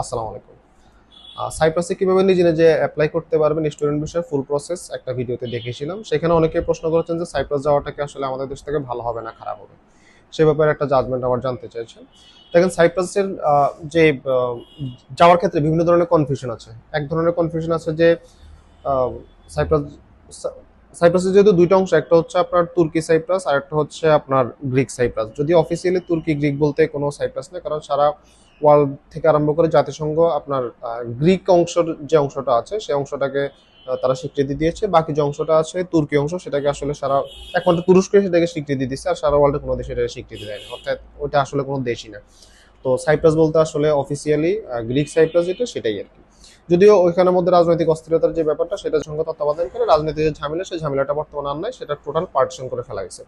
আসসালামু আলাইকুম। সাইপ্রাসে কিভাবে নিজে নিজে অ্যাপ্লাই করতে পারবেন স্টুডেন্ট বিষয়ে ফুল প্রসেস একটা ভিডিওতে দেখিয়েছিলাম। সেখানে অনেকেই প্রশ্ন করেছেন যে সাইপ্রাস যাওয়াটা কি আসলে আমাদের দেশ থেকে ভালো হবে না খারাপ হবে? সে ব্যাপারে একটা জাজমেন্ট আমার জানতে চাইছেন। দেখেন সাইপ্রাসের যে যাওয়ার ক্ষেত্রে বিভিন্ন ধরনের কনফিউশন আছে। এক ধরনের কনফিউশন আছে যে আহ, সাইপ্রাস সাইপ্রাসের যেহেতু দুইটা অংশ, একটা হচ্ছে আপনার তুর্কি সাইপ্রাস আর একটা হচ্ছে আপনার গ্রিক সাইপ্রাস। যদি অফিসিয়ালি তুর্কি গ্রিক বলতে কোনো সাইপ্রাস নেই, কারণ সারা ওয়ার্ল্ড থেকে আরম্ভ করে জাতিসংঘ আপনার গ্রিক অংশের যে অংশটা আছে সেই অংশটাকে তারা স্বীকৃতি দিয়েছে। বাকি যে অংশটা আছে তুর্কি অংশ, সেটাকে আসলে সারা একমাত্র তুরস্কে সেটাকে স্বীকৃতি দিচ্ছে, আর সারা ওয়ার্ল্ডে কোনো দেশ এটাকে স্বীকৃতি দেয়নি, অর্থাৎ ওটা আসলে কোনো দেশই না। তো সাইপ্রাস বলতে আসলে অফিসিয়ালি গ্রিক সাইপ্রাস যেটা সেটাই আর কি। যদিও ওইখানের মধ্যে রাজনৈতিক অস্থিরতার যে ব্যাপারটা সেটার সঙ্গে তত্ত্বাবধান করে রাজনীতির যে ঝামেলা, সেই ঝামেলাটা বর্তমানে আর নাই, সেটা টোটাল পার্টিশন করে ফেলা গেছে।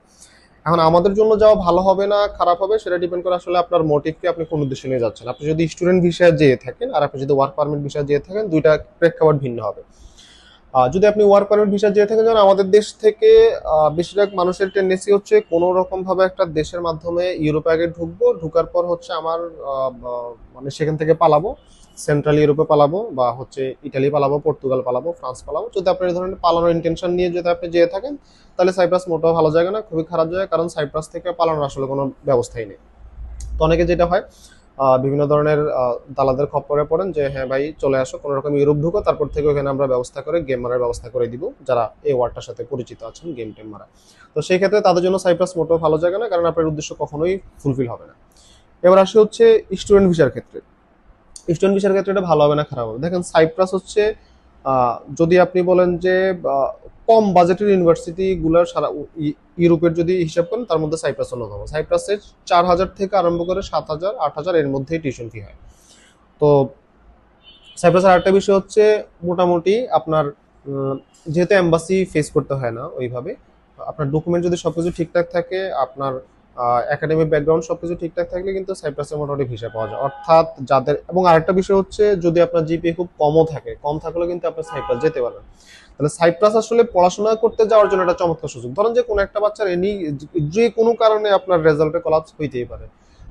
এখন আমাদের জন্য যাওয়া ভালো হবে না খারাপ হবে সেটা ডিপেন্ড করে আসলে আপনার মোটিভকে, আপনি কোন উদ্দেশ্যে নিয়ে যাচ্ছেন। আপনি যদি স্টুডেন্ট ভিসায় যেয়ে থাকেন আর আপনি যদি ওয়ার্ক পারমিট ভিসায় যেয়ে থাকেন, দুইটা প্রেক্ষাপট ভিন্ন হবে। যদি আপনি ওয়ার্ক পারমিট ভিসা যেয়ে থাকেন, যেমন আমাদের দেশ থেকে বেশিরভাগ মানুষের টেন্ডেন্সি হচ্ছে কোনো রকম ভাবে একটা দেশের মাধ্যমে ইউরোপে আগে ঢুকবো, ঢুকার পর হচ্ছে আমার মানে সেখান থেকে পালাবো, সেন্ট্রাল ইউরোপে পালাবো বা হচ্ছে ইটালি পালাবো, পর্তুগাল পালাবো, ফ্রান্স পালাবো। যদি আপনি এই ধরনের পালানোর ইন্টেনশন নিয়ে যদি আপনি যেয়ে থাকেন, তাহলে সাইপ্রাস মোটেও ভালো জায়গা না, খুবই খারাপ জায়গা, কারণ সাইপ্রাস থেকে পালানোর আসলে কোনো ব্যবস্থাই নেই। তো অনেকে যেটা হয়, বিভিন্ন ধরনের দালালদের খপ্পরে পড়েন যে হ্যাঁ ভাই চলে আসো, কোনো রকম ইউরোপ ঢুকো, তারপর থেকে ওখানে আমরা ব্যবস্থা করে গেম মারার ব্যবস্থা করে দিব, যারা এই ওয়ার্ডটার সাথে পরিচিত আছেন, গেম টেম মারা। তো সেই ক্ষেত্রে তাদের জন্য সাইপ্রাস মোটেও ভালো জায়গা না, কারণ আপনার উদ্দেশ্য কখনোই ফুলফিল হবে না। এবার আসি হচ্ছে স্টুডেন্ট ভিসার ক্ষেত্রে। স্টুডেন্ট ভিসার ক্ষেত্রে এটা ভালো হবে না খারাপ হবে, দেখেন সাইপ্রাস হচ্ছে যদি আপনি বলেন যে কম বাজেটের ইউনিভার্সিটি গুলার সারা ইউরোপের যদি হিসাব করেন, তার মধ্যে সাইপ্রাস অন্যতম। সাইপ্রাসের 4,000 থেকে আরম্ভ করে 7,000 8,000 এর মধ্যেই টিউশন ফি হয়। তো সাইপ্রাসের আরেকটা বিষয় হচ্ছে মোটামুটি আপনার যেহেতু এম্বাসি ফেস করতে হয় না ওইভাবে, আপনার ডকুমেন্ট যদি সবকিছু ঠিকঠাক থাকে, আপনার একাডেমিক ব্যাকগ্রাউন্ড সবকিছু ঠিকঠাক থাকলে কিন্তু সাইপ্রাসে মোটামুটি ভিসা পাওয়া যায়। অর্থাৎ যাদের, এবং আরেকটা বিষয় হচ্ছে যদি আপনার জিপিএ খুব কমও থাকে, কম থাকলেও কিন্তু আপনি সাইপ্রাস যেতে পারবেন। তাহলে সাইপ্রাস আসলে পড়াশোনা করতে যাওয়ার জন্য একটা চমৎকার সুযোগ। ধরেন যে কোনো একটা বাচ্চার এনি যে কোনো কারণে আপনার রেজাল্টে কলাপস হইতেই পারে,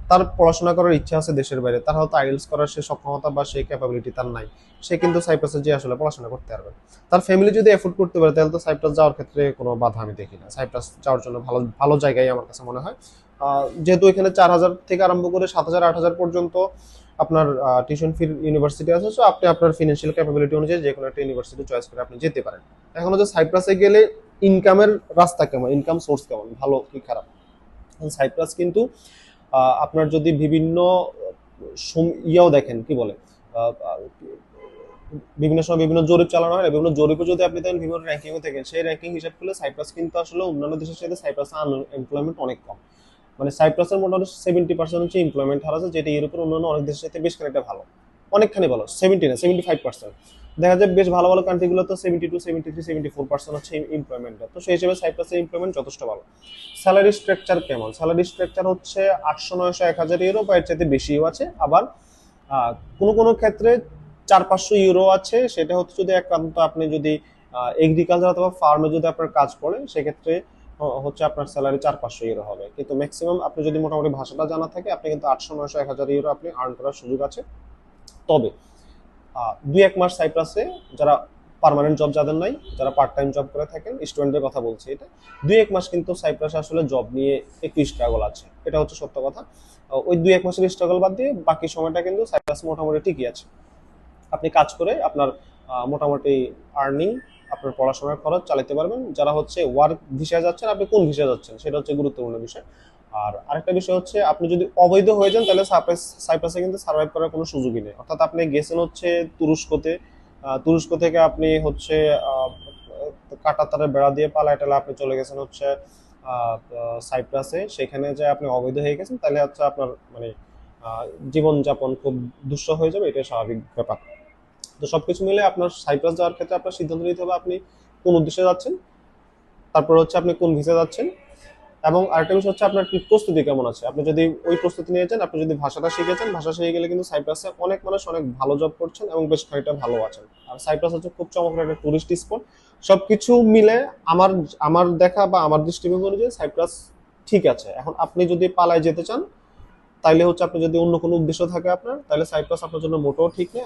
তার পড়াশোনা করার ইচ্ছা আছে দেশের বাইরে, তার হয়তো আইএলস করার সে সক্ষমতা বা সেই ক্যাপাবিলিটি তার নাই, সে কিন্তু সাইপ্রাসে যে আসলে পড়াশোনা করতে পারবে। তার ফ্যামিলি যদি এফোর্ড করতে পারে, তাহলে তো সাইপ্রাস যাওয়ার ক্ষেত্রে কোনো বাধা আমি দেখি না। সাইপ্রাস যাওয়ার জন্য ভালো ভালো জায়গায় আমার কাছে মনে হয়। যেহেতু এখানে 4,000 থেকে আরম্ভ করে 7,000 8,000 পর্যন্ত আপনার টিউশন ফি ইউনিভার্সিটি আছে, সো আপনি আপনার ফিনান্সিয়াল ক্যাপাবিলিটি অনুযায়ী যে কোনো একটা ইউনিভার্সিটি চয়েস করে আপনি যেতে পারেন। এখন হচ্ছে সাইপ্রাসে গেলে ইনকামের রাস্তা কেমন, ইনকাম সোর্স কেমন, ভালো কি খারাপ। সাইপ্রাস কিন্তু আপনার যদি বিভিন্ন ইয়াও দেখেন, কি বলে, আহ, আহ, বিভিন্ন সময় বিভিন্ন জরিপ চালানো হয় না, বিভিন্ন জরিপে যদি আপনি দেখেন বিভিন্ন র্যাঙ্কিং থেকে, সেই র্যাঙ্কিং হিসাব করলে সাইপ্রাস কিন্তু আসলে অন্যান্য দেশের সাথে সাইপ্রাসে আনএমপ্লয়মেন্ট অনেক কম। মানে সাইপ্রাসের মোটামুটি 70% হচ্ছে এমপ্লয়মেন্ট হার আছে, যেটা ইউরোপের অন্যান্য অনেক দেশের সাথে বেশ খানিকটা ভালো, অনেকখানি ভালো। 70 না, 75%। দেখা যায় বেশ ভালো ভালো কান্ট্রিগুলো তো 72 73 74% হচ্ছে এমপ্লয়মেন্ট। তো সেই হিসেবে সাইপ্রাসের এমপ্লয়মেন্ট যথেষ্ট ভালো। স্যালারি স্ট্রাকচার কেমন, স্যালারি স্ট্রাকচার হচ্ছে 800 900 1000 ইউরো বা এর চাইতে বেশিও আছে। আবার কোনো কোনো ক্ষেত্রে 400-500 ইউরো আছে, সেটা হচ্ছে যদি একান্ত আপনি যদি এগ্রিকালচার অথবা ফার্মে যদি আপনার কাজ করেন, সেক্ষেত্রে হচ্ছে আপনার স্যালারি 400-500 ইউরো হবে। কিন্তু ম্যাক্সিমাম আপনি যদি মোটামুটি ভাষাটা জানা থাকে, আপনি কিন্তু 800 900 1000 ইউরো আপনি আর্ন করার সুযোগ আছে। তবে 2-1 মাস সাইপ্রাসে যারা পার্মানেন্ট জব যাদের নাই, যারা পার্ট টাইম জব করে থাকেন, স্টুডেন্টদের কথা বলছি এটা, 2-1 মাস কিন্তু সাইপ্রাসে আসলে জব নিয়ে একটু স্ট্রাগল আছে, এটা হচ্ছে সত্য কথা। ওই 2-1 মাসের স্ট্রাগল বাদ দিয়ে বাকি সময়টা কিন্তু সাইপ্রাস মোটামুটি ঠিকই আছে। আপনি কাজ করে আপনার মোটামুটি আর্নিং, আপনার পড়াশোনার খরচ চালাতে পারবেন। যারা হচ্ছে ওয়ার্ক ভিসায় যাচ্ছেন, আপনি কোন ভিসায় যাচ্ছেন সেটা হচ্ছে গুরুত্বপূর্ণ বিষয়। আর আরেকটা বিষয় হচ্ছে, আপনি যদি অবৈধ হয়ে যান, তাহলে সাইপ্রাসে কিন্তু সার্ভাইভ করার কোনো সুযোগই নেই। অর্থাৎ আপনি গেছেন হচ্ছে তুরস্কতে, তুরস্ক থেকে আপনি হচ্ছে কাঁটাতারের বেড়া দিয়ে পালায় টালা আপনি চলে গেছেন হচ্ছে সাইপ্রাসে, সেখানে যে আপনি অবৈধ হয়ে গেছেন, তাহলে হচ্ছে আপনার মানে জীবনযাপন খুব দুঃসহ হয়ে যাবে, এটাই স্বাভাবিক ব্যাপার। তো সবকিছু মিলে আপনার সাইপ্রাস যাওয়ার ক্ষেত্রে আপনার সিদ্ধান্ত নিতে হবে আপনি কোন উদ্দেশ্যে যাচ্ছেন, তারপর হচ্ছে আপনি কোন ভিসা যাচ্ছেন, এবং আরেকটা বিষয় হচ্ছে আপনার কি প্রস্তুতি কেমন আছে। আপনি যদি ওই প্রস্তুতি নিয়েছেন, আপনি যদি ভাষাটা শিখেছেন, ভাষা শিখে গেলে কিন্তু সাইপ্রাসে অনেক মানুষ অনেক ভালো জব করছেন এবং বেশ খানিকটা ভালো আছেন। আর সাইপ্রাস হচ্ছে খুব চমৎকার একটা টুরিস্ট স্পট। সবকিছু মিলে আমার আমার দেখা বা আমার দৃষ্টিভঙ্গি অনুযায়ী সাইপ্রাস ঠিক আছে। এখন আপনি যদি পালায় যেতে চান, তাইলে হচ্ছে আপনি যদি অন্য কোনো উদ্দেশ্য থাকে আপনার, তাহলে সাইপ্রাস আপনার জন্য মোটেও ঠিক নেই।